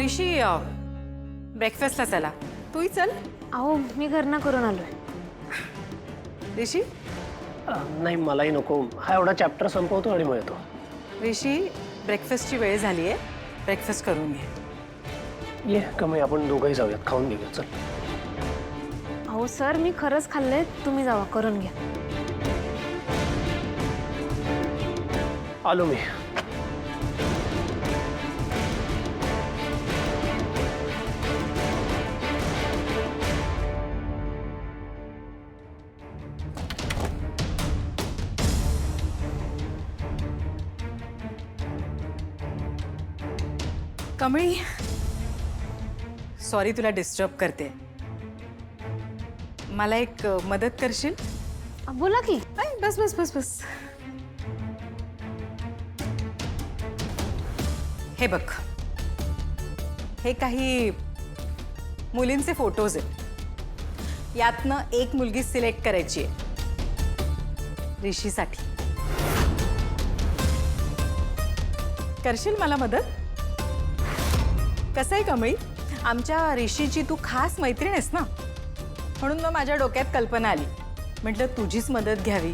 ऋषी ब्रेकफास्टला चला, तूही चल. अहो मी घरनं करून आलोय. ऋषी नाही मलाही नको, हा एवढा चॅप्टर संपवतो आणि मग येतो. ऋषी ब्रेकफास्टची वेळ झाली आहे, ब्रेकफास्ट करून घे. ये कमी, आपण दोघंही जाऊयात, खाऊन घेऊया. चल. अहो सर मी खरंच खाल्लंय, तुम्ही जावा करून घ्या. आलो मी. कमळी, सॉरी तुला डिस्टर्ब करते. मला एक मदत करशील? बोला की. नाही, बस बस बस बस. हे बघ, हे काही मुलींचे फोटोज आहेत. यातनं एक मुलगी सिलेक्ट करायची आहे ऋषीसाठी. करशील मला मदत? कसं आहे कमळी, आमच्या ऋषीची तू खास मैत्रीण आहेस ना, म्हणून मग माझ्या डोक्यात कल्पना आली. म्हटलं तुझीच मदत घ्यावी.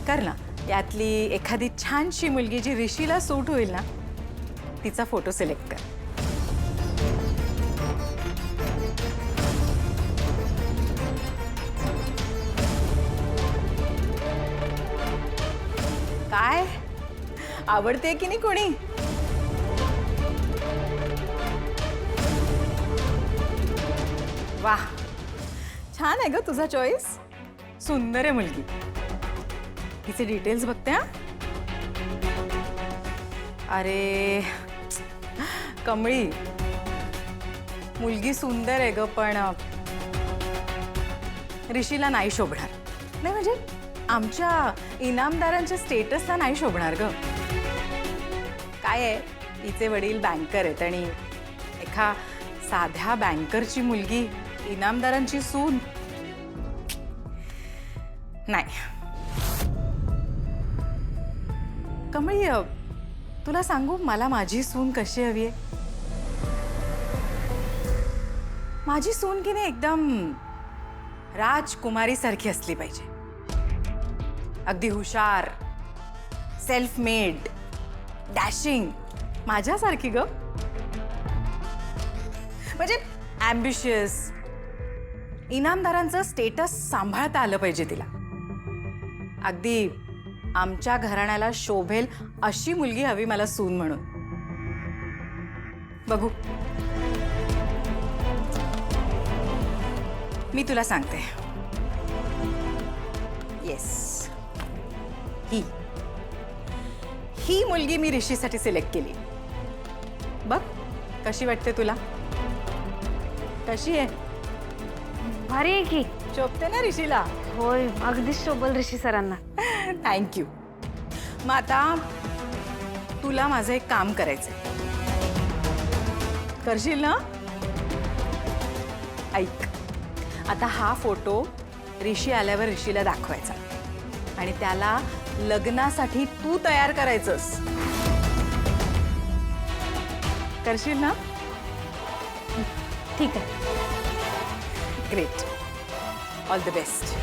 कर ना, यातली एखादी छानशी मुलगी जी ऋषीला सूट होईल ना, तिचा फोटो सिलेक्ट कर. काय आवडते की नाही कोणी? वाह, छान आहे ग तुझा चॉईस. सुंदर आहे मुलगी. तिचे डिटेल्स बघते. हा, अरे कमळी, मुलगी सुंदर आहे ग, पण ऋषीला नाही शोभणार. नाही म्हणजे आमच्या इनामदारांच्या स्टेटसला नाही शोभणार ग. काय आहे, तिचे वडील बँकर आहेत आणि एका साध्या बँकरची मुलगी इनामदारांची सून, नाही. कमळी, तुला सांगू मला माझी सून कशी हवी आहे? माझी सून की नाही एकदम राजकुमारी सारखी असली पाहिजे. अगदी हुशार, सेल्फ मेड, डॅशिंग, माझ्यासारखी ग. म्हणजे ॲम्बिशियस, इनामदारांचं स्टेटस सांभाळता आलं पाहिजे तिला. अगदी आमच्या घराण्याला शोभेल अशी मुलगी हवी मला सून म्हणून. बघू, मी तुला सांगते. येस, ही मुलगी मी ऋषीसाठी सिलेक्ट केली. बघ कशी वाटते तुला? कशी आहे? भारी आहे की. शोभते ना ऋषीला? होय, अगदीच शोभल ऋषी सरांना. थँक्यू. मग आता तुला माझं एक काम करायचंय. करशील ना? ऐक, आता हा फोटो ऋषी आल्यावर ऋषीला दाखवायचा आणि त्याला लग्नासाठी तू तयार करायचंस. करशील ना? ठीक आहे. ग्रेट. All the best.